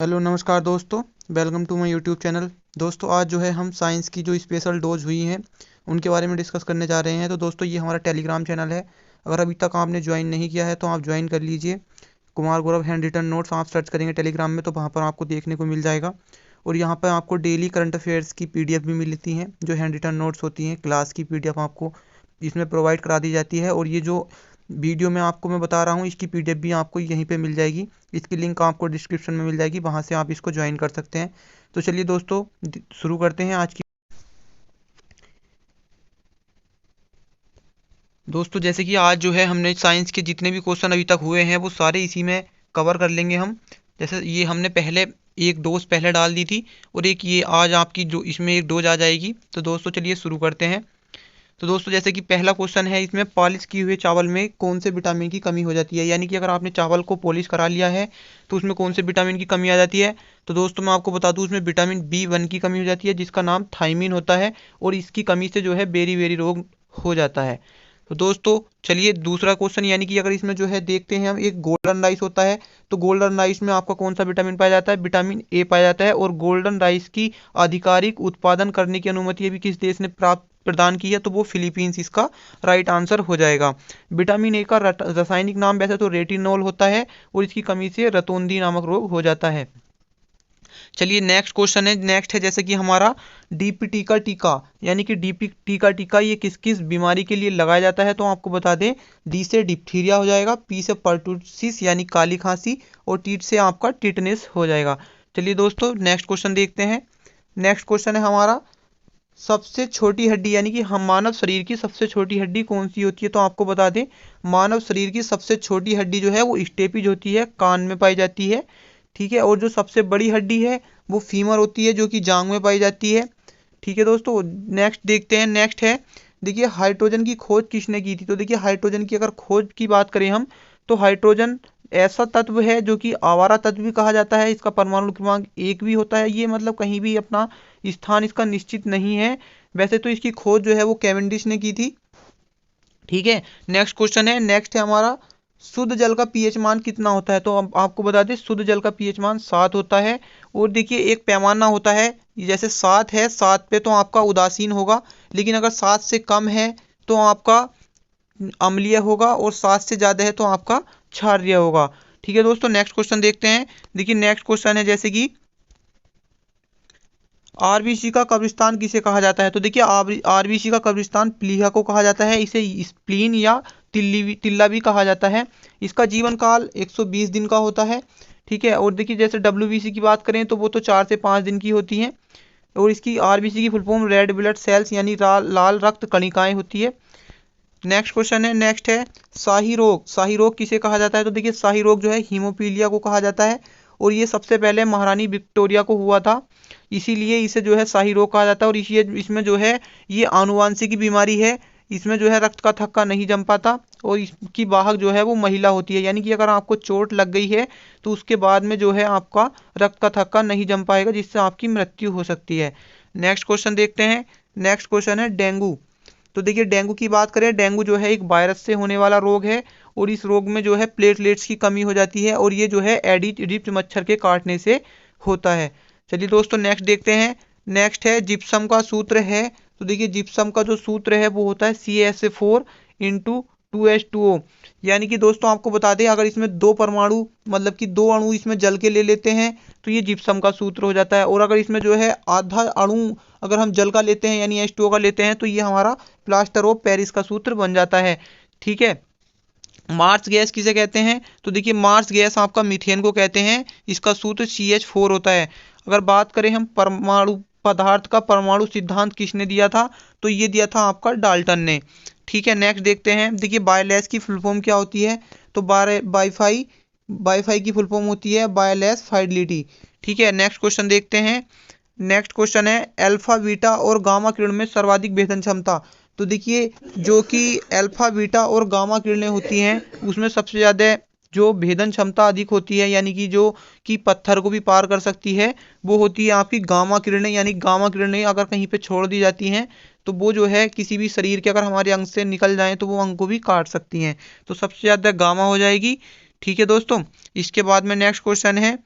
Hello नमस्कार दोस्तों। Welcome to my YouTube channel. दोस्तों आज जो है हम साइंस की जो स्पेशल डोज हुई हैं उनके बारे में डिस्कस करने जा रहे हैं। तो दोस्तों ये हमारा टेलीग्राम चैनल है। अगर अभी तक आपने ज्वाइन नहीं किया है तो आप ज्वाइन कर लीजिए। Kumar Gaurav hand written notes आप सर्च करेंगे टेलीग्राम में तो वहाँ पर आपको देखने को मिल जाएगा। और यहाँ पर आपको डेली करंट अफेयर्स की पीडीएफ भी मिलती हैं, जो हैंड रिटन नोट्स होती हैं क्लास की पीडीएफ आपको इसमें प्रोवाइड करा दी जाती है। और ये जो वीडियो में आपको मैं बता रहा हूँ इसकी पीडीएफ भी आपको यहीं पे मिल जाएगी। इसकी लिंक आपको डिस्क्रिप्शन में मिल जाएगी, वहाँ से आप इसको ज्वाइन कर सकते हैं। तो चलिए दोस्तों शुरू करते हैं आज की। दोस्तों जैसे कि आज जो है हमने साइंस के जितने भी क्वेश्चन अभी तक हुए हैं वो सारे इसी में कवर कर लेंगे हम। जैसे ये हमने पहले एक डोज पहले डाल दी थी और एक ये आज आपकी जो इसमें एक डोज आ जाएगी। तो दोस्तों चलिए शुरू करते हैं। तो दोस्तों जैसे कि पहला क्वेश्चन है, इसमें पॉलिश किए हुए चावल में कौन से विटामिन की कमी हो जाती है। यानी कि अगर आपने चावल को पॉलिश करा लिया है तो उसमें कौन से विटामिन की कमी आ जाती है। तो दोस्तों मैं आपको बता दूं उसमें विटामिन B1 की कमी हो जाती है, जिसका नाम थायमीन होता है। और इसकी कमी से जो है बेरी बेरी रोग हो जाता है। तो दोस्तों चलिए दूसरा क्वेश्चन, यानी कि अगर इसमें जो है देखते हैं हम, एक गोल्डन राइस होता है। तो गोल्डन राइस में आपका कौन सा विटामिन पाया जाता है, विटामिन ए पाया जाता है। और गोल्डन राइस की आधिकारिक उत्पादन करने की अनुमति अभी किस देश ने प्राप्त प्रदान की है, तो वो फिलीपींस इसका राइट आंसर हो जाएगा। विटामिन ए का रासायनिक नाम वैसे तो रेटिनॉल होता है और इसकी कमी से रतौंधी नामक रोग हो जाता है। चलिए नेक्स्ट क्वेश्चन है, नेक्स्ट है जैसे कि हमारा डीपीटी का टीका, यानी कि डीपीटी का टीका ये किस किस बीमारी के लिए लगाया जाता है। तो आपको बता दें, डी से डिप्थीरिया हो जाएगा, पी से पर्टुसिस यानी काली खांसी, और टीट से आपका टिटनेस हो जाएगा। चलिए दोस्तों नेक्स्ट क्वेश्चन देखते हैं। नेक्स्ट क्वेश्चन है हमारा, सबसे छोटी हड्डी, यानी कि हम मानव शरीर की सबसे छोटी हड्डी कौन सी होती है। तो आपको बता दें, मानव शरीर की सबसे छोटी हड्डी जो है वो स्टेपिज होती है, कान में पाई जाती है। ठीक है। और जो सबसे बड़ी हड्डी है वो फीमर होती है, जो कि जांग में पाई जाती है। ठीक है दोस्तों नेक्स्ट देखते हैं। नेक्स्ट है, देखिए हाइड्रोजन की खोज किसने की थी। तो देखिए हाइड्रोजन की अगर खोज की बात करें हम, तो हाइड्रोजन ऐसा तत्व है जो कि आवारा तत्व भी कहा जाता है। इसका परमाणु क्रमांक 1 भी होता है। ये मतलब कहीं भी अपना स्थान इसका निश्चित नहीं है। वैसे तो इसकी खोज जो है वो कैवेंडिश ने की थी। ठीक है। नेक्स्ट क्वेश्चन है, नेक्स्ट है हमारा, शुद्ध जल का पीएच मान कितना होता है। तो अब आपको बता दें, शुद्ध जल का पीएच मान 7 होता है। और देखिए एक पैमाना होता है, जैसे 7 है, 7 पे तो आपका उदासीन होगा, लेकिन अगर 7 से कम है तो आपका अम्लीय होगा, और 7 से ज़्यादा है तो आपका क्षारीय होगा। ठीक है दोस्तों नेक्स्ट क्वेश्चन देखते हैं। देखिए नेक्स्ट क्वेश्चन है जैसे कि आरबीसी का कब्रिस्तान किसे कहा जाता है। तो देखिए आरबीसी का कब्रिस्तान प्लीहा को कहा जाता है। इसे स्प्लीन या तिल्ला भी कहा जाता है। इसका जीवन काल 120 दिन का होता है। ठीक है। और देखिए जैसे डब्ल्यूबीसी की बात करें तो वो तो 4 से 5 दिन की होती हैं। और इसकी आरबीसी की full form red blood cells यानी लाल रक्त कणिकाएं होती है। नेक्स्ट क्वेश्चन है, नेक्स्ट है शाही रोग। शाही रोग किसे कहा जाता है। तो देखिए शाही रोग जो है हीमोपीलिया को कहा जाता है। और ये सबसे पहले महारानी विक्टोरिया को हुआ था, इसीलिए इसे जो है शाही रोग कहा जाता है। और इसी इसमें जो है ये आनुवांशिक बीमारी है। इसमें जो है रक्त का थक्का नहीं जम पाता, और इसकी वाहक जो है वो महिला होती है। यानी कि अगर आपको चोट लग गई है तो उसके बाद में जो है आपका रक्त का थक्का नहीं जम पाएगा, जिससे आपकी मृत्यु हो सकती है। नेक्स्ट क्वेश्चन देखते हैं। नेक्स्ट क्वेश्चन है डेंगू। तो देखिए डेंगू की बात करें, डेंगू जो है एक वायरस से होने वाला रोग है। और इस रोग में जो है प्लेटलेट्स की कमी हो जाती है, और ये जो है एडिड रिप्ट मच्छर के काटने से होता है। चलिए दोस्तों नेक्स्ट देखते हैं। नेक्स्ट है जिप्सम का सूत्र है। तो देखिए जिप्सम का जो सूत्र है वो होता है CaSO4 × 2H2O। यानी कि दोस्तों आपको बता दें, अगर इसमें दो परमाणु मतलब कि दो अणु इसमें जल के ले लेते हैं तो ये जिप्सम का सूत्र हो जाता है। और अगर इसमें जो है आधा अणु अगर हम जल का लेते हैं यानी H2O का लेते हैं तो ये हमारा प्लास्टर ऑफ पेरिस का सूत्र बन जाता है। ठीक है। मार्स गैस किसे कहते हैं। तो देखिए मार्स गैस आपका मीथेन को कहते हैं। इसका सूत्र CH4 होता है। अगर बात करें हम परमाणु पदार्थ का परमाणु सिद्धांत किसने दिया था, तो ये दिया था आपका डाल्टन ने। ठीक है। नेक्स्ट देखते हैं। देखिए बायोलेस की फुल फॉर्म क्या होती है। तो बाईफाई बाईफाई की फुल फॉर्म होती है बायोलेस फाइडिलिटी। ठीक है। नेक्स्ट क्वेश्चन देखते हैं। नेक्स्ट क्वेश्चन है, अल्फा बीटा और गामा किरण में सर्वाधिक भेदन क्षमता। तो देखिए जो कि अल्फा बीटा और गामा किरणें होती हैं उसमें सबसे ज़्यादा जो भेदन क्षमता अधिक होती है, यानी कि जो कि पत्थर को भी पार कर सकती है, वो होती है आपकी गामा किरणें। यानी गामा किरणें अगर कहीं पे छोड़ दी जाती हैं तो वो जो है किसी भी शरीर के अगर हमारे अंग से निकल जाएं तो वो अंग को भी काट सकती हैं। तो सबसे ज़्यादा गामा हो जाएगी। ठीक है दोस्तों। इसके बाद में नेक्स्ट क्वेश्चन है,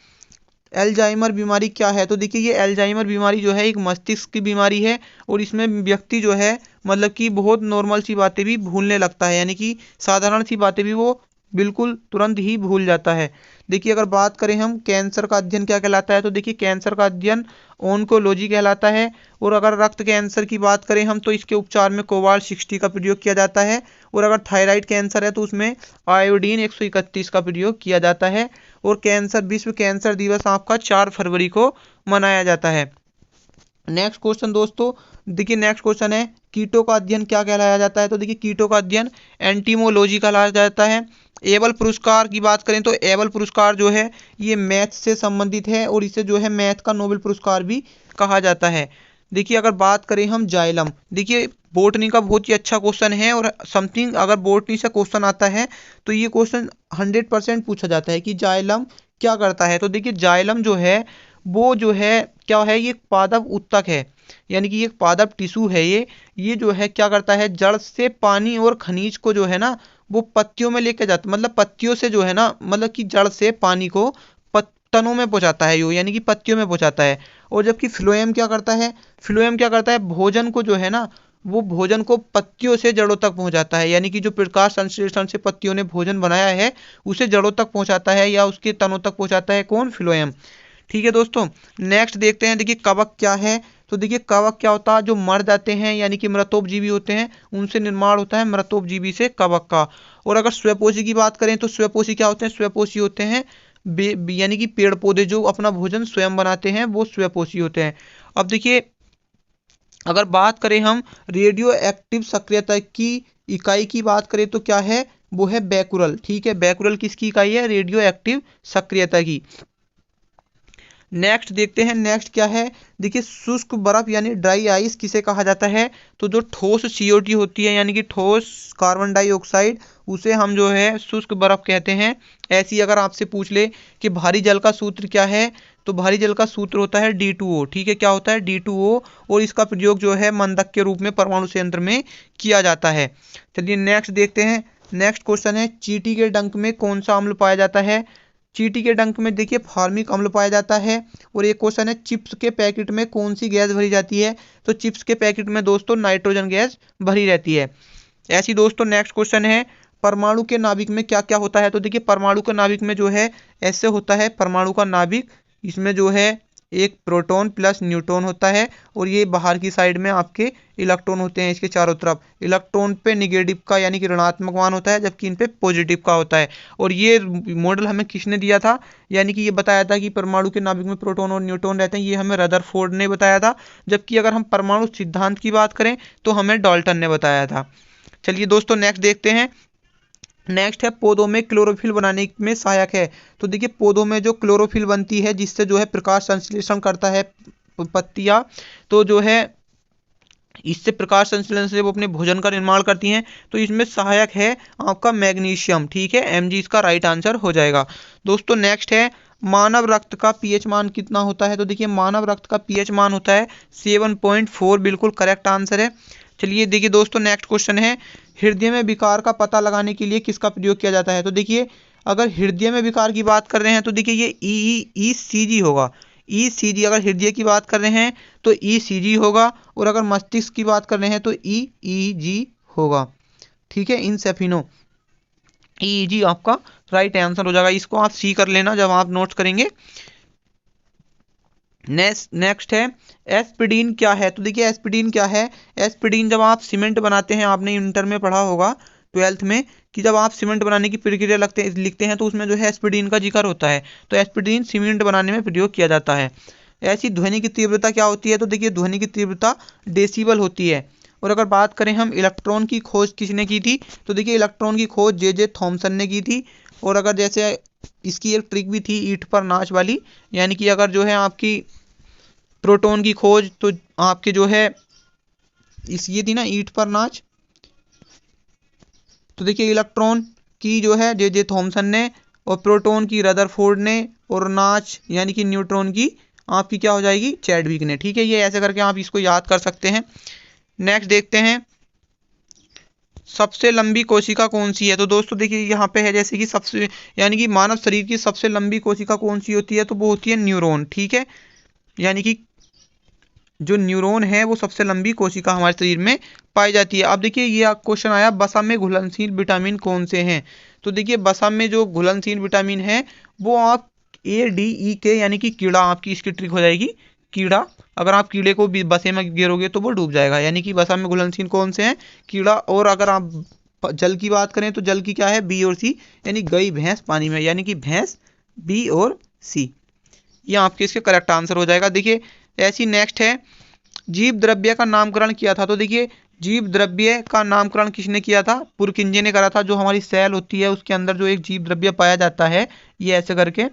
एल्जाइमर बीमारी क्या है? तो देखिए ये एल्जाइमर बीमारी जो है एक मस्तिष्क की बीमारी है और इसमें व्यक्ति जो है मतलब कि बहुत नॉर्मल सी बातें भी भूलने लगता है, यानी कि साधारण सी बातें भी वो बिल्कुल तुरंत ही भूल जाता है। देखिए अगर बात करें हम कैंसर का अध्ययन क्या कहलाता है, तो देखिए कैंसर का अध्ययन ओन्कोलॉजी कहलाता है। और अगर रक्त कैंसर की बात करें हम तो इसके उपचार में कोबाल्ट-60 का प्रयोग किया जाता है। और अगर थायराइड कैंसर है तो उसमें आयोडीन 131 का प्रयोग किया जाता है। और कैंसर विश्व कैंसर दिवस आपका 4 फरवरी को मनाया जाता है। नेक्स्ट क्वेश्चन दोस्तों, देखिए नेक्स्ट क्वेश्चन है कीटों का अध्ययन क्या कहलाया जाता है? तो देखिए कीटों का अध्ययन एंटीमोलॉजी कहलाया जाता है। एबल पुरस्कार की बात करें तो एबल पुरस्कार जो है ये मैथ से संबंधित है और इसे जो है मैथ का नोबेल पुरस्कार भी कहा जाता है। देखिए अगर बात करें हम जाइलम, देखिए बोटनी का बहुत ही अच्छा क्वेश्चन है और समथिंग अगर बोटनी से क्वेश्चन आता है तो ये क्वेश्चन 100% पूछा जाता है कि जाइलम क्या करता है। तो देखिए जाइलम जो है वो जो है क्या है, ये पादप उत्तक है, यानी कि ये पादप टिश्यू है। ये जो है क्या करता है, जड़ से पानी और खनिज को जो है ना वो पत्तियों में लेके जाता, मतलब पत्तियों से जो है ना मतलब कि जड़ से पानी को तनों में पहुंचाता है, यानी कि पत्तियों में पहुंचाता है। और जबकि फ्लोएम क्या करता है, फ्लोएम क्या करता है, भोजन को जो है ना वो भोजन को पत्तियों से जड़ों तक पहुंचाता है, यानी कि जो प्रकाश संश्लेषण से पत्तियों ने भोजन बनाया है उसे जड़ों तक पहुंचाता है या उसके तनों तक पहुंचाता है, कौन, फ्लोएम। ठीक है दोस्तों, नेक्स्ट देखते हैं। देखिए कवक क्या है? तो देखिए कवक क्या होता है, जो मर जाते हैं यानी कि मृतोपजीवी होते हैं उनसे निर्माण होता है मृतोपजीवी से कवक का। और अगर स्वपोषी की बात करें तो स्वपोषी क्या होते हैं, स्वपोषी होते हैं यानी कि पेड़ पौधे जो अपना भोजन स्वयं बनाते हैं वो स्वपोषी होते हैं। अब देखिए अगर बात करें हम रेडियो एक्टिव सक्रियता की इकाई की बात करें तो क्या है, वो है बैकुरल। ठीक है, बैकुरल किसकी इकाई है, रेडियो एक्टिव सक्रियता की। नेक्स्ट देखते हैं, नेक्स्ट क्या है? देखिए शुष्क बर्फ यानी ड्राई आइस किसे कहा जाता है? तो जो ठोस सीओटी होती है यानी कि ठोस कार्बन डाइऑक्साइड, उसे हम जो है शुष्क बर्फ कहते हैं। ऐसी अगर आपसे पूछ ले कि भारी जल का सूत्र क्या है, तो भारी जल का सूत्र होता है D2O। ठीक है, क्या होता है, D2O। और इसका प्रयोग जो है मंदक के रूप में परमाणु संयंत्र में किया जाता है। चलिए नेक्स्ट देखते हैं। नेक्स्ट क्वेश्चन है चींटी के डंक में कौन सा अम्ल पाया जाता है? चींटी के डंक में देखिए फार्मिक अम्ल पाया जाता है। और एक क्वेश्चन है चिप्स के पैकेट में कौन सी गैस भरी जाती है? तो चिप्स के पैकेट में दोस्तों नाइट्रोजन गैस भरी रहती है। ऐसी दोस्तों नेक्स्ट क्वेश्चन है परमाणु के नाभिक में क्या क्या होता है? तो देखिए परमाणु के नाभिक में जो है ऐसे होता है परमाणु का नाभिक, इसमें जो है एक प्रोटॉन प्लस न्यूट्रॉन होता है और ये बाहर की साइड में आपके इलेक्ट्रॉन होते हैं, इसके चारों तरफ इलेक्ट्रॉन पे निगेटिव का यानी कि ऋणात्मक मान होता है जबकि इन पे पॉजिटिव का होता है। और ये मॉडल हमें किसने दिया था, यानी कि ये बताया था कि परमाणु के नाभिक में प्रोटॉन और न्यूट्रॉन रहते हैं, ये हमें रदरफोर्ड ने बताया था। जबकि अगर हम परमाणु सिद्धांत की बात करें तो हमें डाल्टन ने बताया था। चलिए दोस्तों नेक्स्ट देखते हैं। नेक्स्ट है पौधों में क्लोरोफिल बनाने में सहायक है। तो देखिए पौधों में जो क्लोरोफिल बनती है जिससे जो है प्रकाश संश्लेषण करता है पत्तियां, तो जो है इससे प्रकाश संश्लेषण से वो अपने भोजन का निर्माण करती हैं। तो इसमें सहायक है आपका मैग्नीशियम। ठीक है, Mg इसका राइट आंसर हो जाएगा। दोस्तों नेक्स्ट है मानव रक्त का पीएच मान कितना होता है? तो देखिए मानव रक्त का पीएच मान होता है 7.4, बिल्कुल करेक्ट आंसर है। चलिए देखिए दोस्तों नेक्स्ट क्वेश्चन है हृदय में विकार का पता लगाने के लिए किसका प्रयोग किया जाता है? तो देखिए अगर हृदय में विकार की बात कर रहे हैं तो देखिए ये ECG होगा। ECG अगर हृदय की बात कर रहे हैं तो ECG होगा और अगर मस्तिष्क की बात कर रहे हैं तो EEG होगा। ठीक है, इन सफिनो EEG आपका राइट आंसर हो जाएगा। इसको आप सी कर लेना जब आप नोट्स करेंगे। नेक्स्ट है एस्पिडीन क्या है? तो देखिए एस्पिडीन क्या है, एस्पिडीन जब आप सीमेंट बनाते हैं, आपने इंटर में पढ़ा होगा 12th में कि जब आप सीमेंट बनाने की प्रक्रिया लिखते हैं तो उसमें जो है एस्पिडीन का जिक्र होता है। तो एस्पिडीन सीमेंट बनाने में प्रयोग किया जाता है। ऐसी ध्वनि की तीव्रता क्या होती है? तो देखिए ध्वनि की तीव्रता डेसिबल होती है। और अगर बात करें हम इलेक्ट्रॉन की खोज किसने की थी? तो देखिए इलेक्ट्रॉन की खोज जे थॉमसन ने की थी। और अगर जैसे इसकी एक ट्रिक भी थी ईंट पर नाच वाली, यानी कि अगर जो है आपकी प्रोटॉन की खोज तो आपके जो है ये थी ना ईंट पर नाच, तो देखिए इलेक्ट्रॉन की जो है जे थॉमसन ने और प्रोटॉन की रदरफोर्ड ने और नाच यानी कि न्यूट्रॉन की आपकी क्या हो जाएगी, चैडविक ने। ठीक है, ये ऐसे करके आप इसको याद कर सकते हैं। नेक्स्ट देखते हैं सबसे लंबी कोशिका कौन सी है? तो दोस्तों देखिए यहाँ पे है जैसे कि सबसे, यानी कि मानव शरीर की सबसे लंबी कोशिका कौन सी होती है? तो वो होती है न्यूरॉन। ठीक है, यानी कि जो न्यूरॉन है वो सबसे लंबी कोशिका हमारे शरीर में पाई जाती है। अब देखिए ये क्वेश्चन आया, वसा में घुलनशील विटामिन कौन से हैं? तो देखिए वसा में जो घुलनशील विटामिन है वो आप ADE यानी कि कीड़ा, आपकी इसकी ट्रिक हो जाएगी कीड़ा। अगर आप कीड़े को भी बसे में गिरोगे तो वो डूब जाएगा, यानी कि वसा में घुलनशील कौन से हैं? कीड़ा। और अगर आप जल की बात करें तो जल की क्या है? बी और सी, यानी गई भैंस पानी में, यानी कि भैंस, बी और सी। ये आपके इसके करेक्ट आंसर हो जाएगा। देखिए ऐसी नेक्स्ट है, जीव द्रव्य का नामकरण किया था। तो देखिए जीव द्रव्य का नामकरण किसने किया था? पुरकिंजे ने करा था। जो हमारी सेल होती है उसके अंदर जो एक जीव द्रव्य पाया जाता है, ये ऐसे करके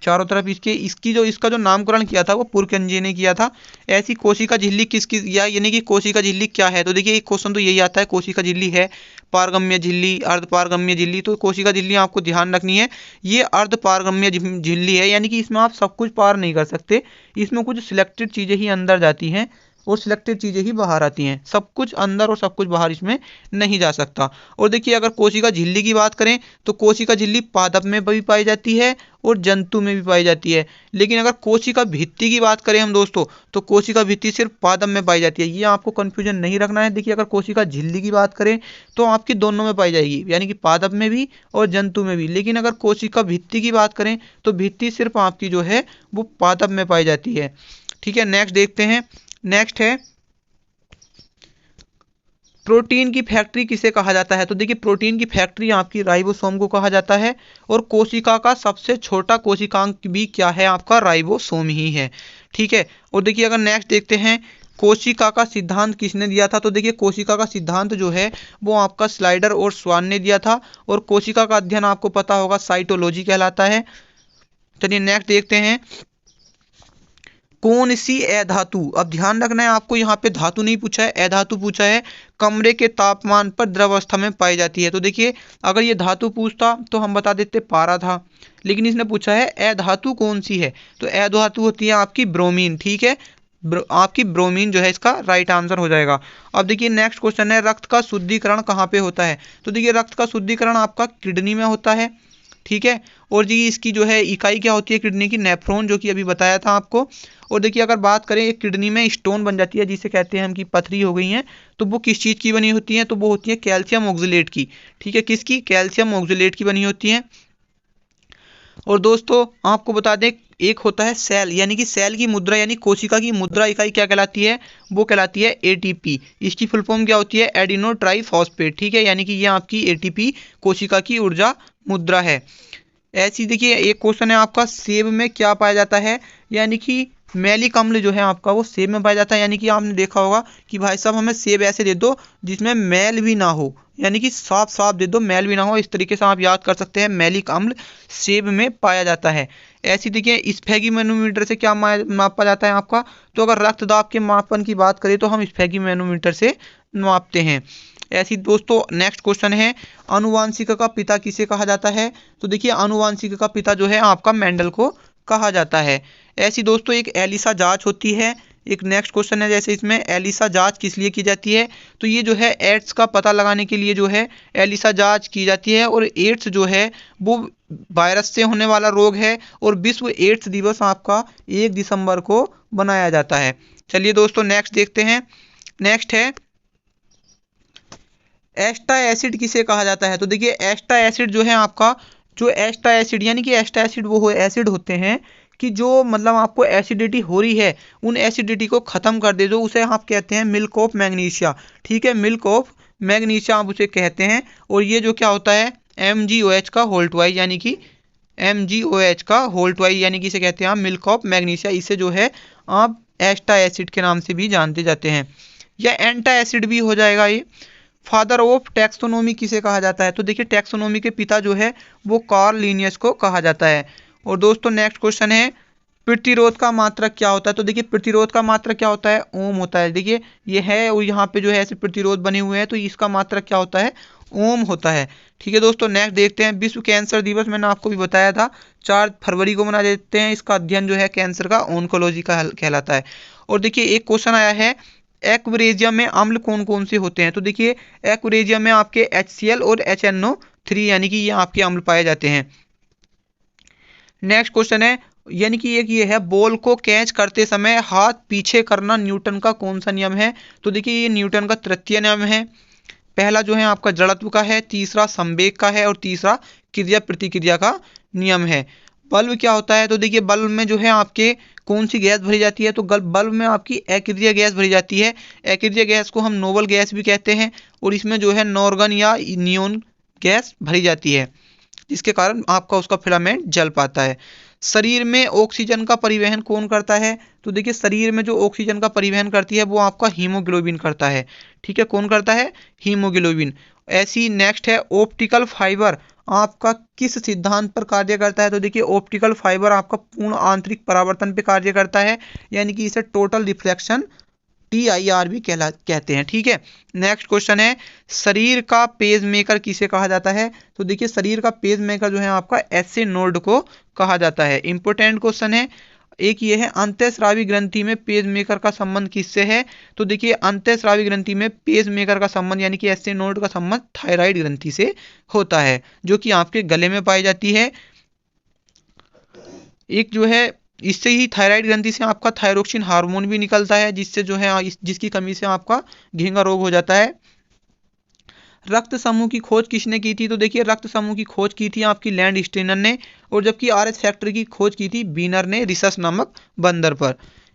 चारों तरफ इसका जो नामकरण किया था वो पुरकिंजे ने किया था। ऐसी कोशिका झिल्ली किसकी, या यानी कि कोशिका झिल्ली क्या है? तो देखिए एक क्वेश्चन तो यही आता है, कोशिका झिल्ली है पारगम्य झिल्ली, अर्धपारगम्य झिल्ली। तो कोशिका झिल्ली आपको ध्यान रखनी है, ये अर्धपारगम्य झिल्ली है, यानी कि इसमें आप सब कुछ पार नहीं कर सकते, इसमें कुछ सिलेक्टेड चीजें ही अंदर जाती हैं और सिलेक्टेड चीजें ही बाहर आती हैं, सब कुछ अंदर और सब कुछ बाहर इसमें नहीं जा सकता। और देखिए अगर कोशिका झिल्ली की बात करें तो कोशिका झिल्ली पादप में भी पाई जाती है और जंतु में भी पाई जाती है। लेकिन अगर कोशिका भित्ति की बात करें हम दोस्तों, तो कोशिका भित्ति सिर्फ पादप में पाई जाती है, ये आपको कंफ्यूजन नहीं रखना है। देखिए अगर कोशिका झिल्ली की बात करें तो आपकी दोनों में पाई जाएगी, यानी कि पादप में भी और जंतु में भी। लेकिन अगर कोशिका भित्ति की बात करें तो भित्ति सिर्फ आपकी जो है वो पादप में पाई जाती है। ठीक है, नेक्स्ट देखते हैं। नेक्स्ट है, प्रोटीन की फैक्ट्री किसे कहा जाता है? तो देखिए प्रोटीन की फैक्ट्री आपकी राइबोसोम को कहा जाता है, और कोशिका का सबसे छोटा कोशिकांग भी क्या है? आपका राइबोसोम ही है। ठीक है, और देखिए अगर नेक्स्ट देखते हैं, कोशिका का सिद्धांत किसने दिया था? तो देखिए कोशिका का सिद्धांत जो है वो आपका स्लाइडर और स्वान ने दिया था, और कोशिका का अध्ययन आपको पता होगा साइटोलॉजी कहलाता है। चलिए नेक्स्ट देखते हैं, कौन सी अधातु, अब ध्यान रखना है आपको, यहाँ पे धातु नहीं पूछा है, अधातु पूछा है, कमरे के तापमान पर द्रव अवस्था में पाई जाती है। तो देखिए अगर ये धातु पूछता तो हम बता देते पारा था, लेकिन इसने पूछा है अधातु कौन सी है, तो अधातु होती है आपकी ब्रोमीन। ठीक है, आपकी ब्रोमीन जो है इसका राइट आंसर हो जाएगा। अब देखिए नेक्स्ट क्वेश्चन है, रक्त का शुद्धिकरण कहाँ पे होता है? तो देखिए रक्त का शुद्धिकरण आपका किडनी में होता है। ठीक है, और जी इसकी जो है इकाई क्या होती है किडनी की? नेफ्रॉन, जो कि अभी बताया था आपको। और देखिए अगर बात करें एक किडनी में स्टोन बन जाती है जिसे कहते हैं हम कि पथरी हो गई है, तो वो किस चीज़ की बनी होती है? तो वो होती है कैल्शियम ऑक्सलेट की। ठीक है, किसकी? कैल्शियम ऑक्सलेट की बनी होती है। और दोस्तों आपको बता दें, एक होता है सेल, यानी कि सेल की मुद्रा, यानी कोशिका की मुद्रा इकाई क्या कहलाती है? वो कहलाती है ATP। इसकी फुल फॉर्म क्या होती है? Adeno triphosphate. ठीक है, यानी कि ये आपकी ATP कोशिका की ऊर्जा मुद्रा है। ऐसी देखिए एक क्वेश्चन है आपका, सेब में क्या पाया जाता है? यानी कि मैलिक अम्ल जो है आपका वो सेब में पाया जाता है। यानी कि आपने देखा होगा कि भाई साहब हमें सेब ऐसे दे दो जिसमें मैल भी ना हो, यानी कि साफ साफ दे दो, मैल भी ना हो, इस तरीके से आप याद कर सकते हैं, मैलिक अम्ल सेब में पाया जाता है। ऐसी देखिए स्फेगीमैनोमीटर से क्या मापा जाता है आपका? तो अगर रक्तदाब के मापन की बात करें तो हम स्फेगीमैनोमीटर से मापते हैं। ऐसी दोस्तों नेक्स्ट क्वेश्चन है, आनुवांशिक का पिता किसे कहा जाता है? तो देखिए आनुवांशिक का पिता जो है आपका मेंडल को कहा जाता है। ऐसी दोस्तों एक एलिसा जांच होती है। एक नेक्स्ट क्वेश्चन है, जैसे इसमें एलिसा जांच किस लिए की जाती है? तो ये जो है एड्स का पता लगाने के लिए जो है एलिसा जांच की जाती है, और एड्स जो है वो वायरस से होने वाला रोग है, और विश्व एड्स दिवस आपका 1 दिसंबर को बनाया जाता है। चलिए दोस्तों नेक्स्ट देखते हैं। नेक्स्ट है, एस्टा एसिड किसे कहा जाता है? तो देखिए एस्टा एसिड जो है आपका, जो एस्टा एसिड, यानी कि एस्टा एसिड वो एसिड होते हैं कि जो मतलब आपको एसिडिटी हो रही है उन एसिडिटी को खत्म कर दे, जो उसे आप कहते हैं मिल्क ऑफ मैग्नीशिया। ठीक है, मिल्क ऑफ मैग्नीशिया आप उसे कहते हैं। और ये जो क्या होता है MgOH का होल ट्वाइस, यानी कि MgOH का होल ट्वाइस, यानी कि इसे कहते हैं आप मिल्क ऑफ मैग्नीशिया। इसे जो है आप एस्टा एसिड के नाम से भी जानते जाते हैं, या एंटा एसिड भी हो जाएगा ये। फादर ऑफ टैक्सोनॉमी किसे कहा जाता है? तो देखिए टैक्सोनॉमी के पिता जो है वो कार्ल लिनियस को कहा जाता है। और दोस्तों नेक्स्ट क्वेश्चन है, प्रतिरोध का मात्रक क्या होता है? तो देखिए प्रतिरोध का मात्रक क्या होता है? ओम होता है। देखिए ये है, और यहाँ पे जो है ऐसे प्रतिरोध बने हुए हैं, तो इसका मात्रक क्या होता है? ओम होता है। ठीक है दोस्तों नेक्स्ट देखते हैं, विश्व कैंसर दिवस मैंने आपको भी बताया था 4 फरवरी को मना देते हैं। इसका अध्ययन जो है कैंसर का ऑन्कोलॉजी का कहलाता है। और देखिए एक क्वेश्चन आया है, एक्वेरियम में अम्ल कौन कौन से होते हैं? तो देखिए एक्वेरियम में आपके HCl और HNO3 यानी कि ये आपके अम्ल पाए जाते हैं। नेक्स्ट क्वेश्चन है, यानी कि एक ये है, बॉल को कैच करते समय हाथ पीछे करना न्यूटन का कौन सा नियम है? तो देखिए ये न्यूटन का तृतीय नियम है। पहला जो है आपका जड़त्व का है, तीसरा संवेग का है और तीसरा क्रिया प्रतिक्रिया का नियम है। बल्ब क्या होता है? तो देखिए बल्ब में जो है आपके कौन सी गैस भरी जाती है? तो बल्ब में आपकी अक्रिय गैस भरी जाती है। अक्रिय गैस को हम नोबल गैस भी कहते हैं और इसमें जो है नॉर्गन या नियोन गैस भरी जाती है, जिसके कारण आपका उसका फिलामेंट जल पाता है। शरीर में ऑक्सीजन का परिवहन कौन करता है? तो देखिए शरीर में जो ऑक्सीजन का परिवहन करती है वो आपका हीमोग्लोबिन करता है। ठीक है, कौन करता है? हीमोग्लोबिन। ऐसी नेक्स्ट है, ऑप्टिकल फाइबर आपका किस सिद्धांत पर कार्य करता है? तो देखिए ऑप्टिकल फाइबर आपका पूर्ण आंतरिक परावर्तन पे कार्य करता है, यानी कि इसे टोटल रिफ्लेक्शन TIR भी कहते हैं। ठीक है, नेक्स्ट क्वेश्चन है, शरीर का पेज मेकर किसे कहा जाता है? तो देखिए शरीर का पेज मेकर जो है आपका SA नोड को कहा जाता है। इंपोर्टेंट क्वेश्चन है एक ये है, अंतःस्रावी ग्रंथि में पेज मेकर का संबंध किससे है? तो देखिए अंतःस्रावी ग्रंथि में पेज मेकर का संबंध यानी कि SA नोड का संबंध थायराइड ग्रंथि से होता है, जो कि आपके गले में पाई जाती है। एक जो है इससे ही थायराइड ग्रंथि से आपका थायरोक्सिन हार्मोन भी निकलता है, जिससे जो है जिसकी कमी से आपका घेंगा रोग हो जाता है। रक्त समूह की खोज किसने की थी? तो देखिए रक्त समूह की खोज की थी आपकी लैंड स्टेनर ने, और जबकि RH फैक्टर की खोज की थी बीनर ने रिसस नामक बंदर पर।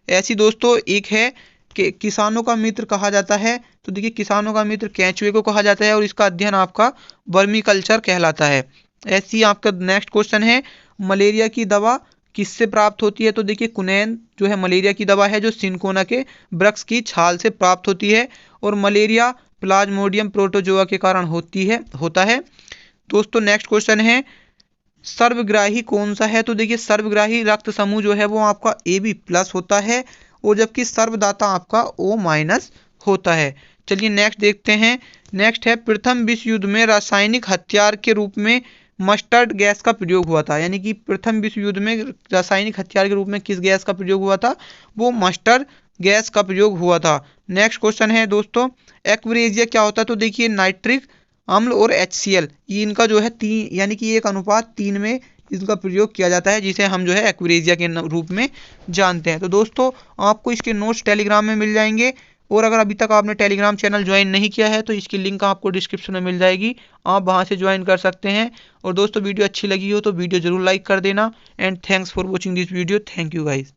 ऐसी दोस्तों एक है कि किसानों का मित्र कहा जाता है। तो देखिए किसानों का मित्र केंचुए को कहा जाता है और इसका अध्ययन आपका वर्मी कल्चर कहलाता है। ऐसी आपका नेक्स्ट क्वेश्चन है, मलेरिया की दवा किससे प्राप्त होती है? तो देखिए कुनैन जो है मलेरिया की दवा है जो सिनकोना के वृक्ष की छाल से प्राप्त होती है, और मलेरिया प्लाज्मोडियम प्रोटोजोआ के कारण होता है। दोस्तों नेक्स्ट क्वेश्चन है, सर्वग्राही कौन सा है? तो देखिए सर्वग्राही रक्त समूह जो है वो आपका AB+ होता है, और जबकि सर्वदाता आपका O- होता है। चलिए नेक्स्ट देखते हैं। नेक्स्ट है, प्रथम विश्व युद्ध में रासायनिक हथियार के रूप में मस्टर्ड गैस का प्रयोग हुआ था, यानी कि प्रथम विश्व युद्ध में रासायनिक हथियार के रूप में किस गैस का प्रयोग हुआ था? वो मस्टर्ड गैस का प्रयोग हुआ था। नेक्स्ट क्वेश्चन है दोस्तों, एक्वेरियम क्या होता है? तो देखिए नाइट्रिक अम्ल और HCl ये इनका जो है 3 यानी कि 1:3 में इसका प्रयोग किया जाता है, जिसे हम जो है एक्वेरियम के रूप में जानते हैं। तो दोस्तों आपको इसके नोट्स टेलीग्राम में मिल जाएंगे, और अगर अभी तक आपने टेलीग्राम चैनल ज्वाइन नहीं किया है तो इसकी लिंक आपको डिस्क्रिप्शन में मिल जाएगी, आप वहां से ज्वाइन कर सकते हैं। और दोस्तों वीडियो अच्छी लगी हो तो वीडियो जरूर लाइक कर देना। And thanks for watching this video. Thank you guys.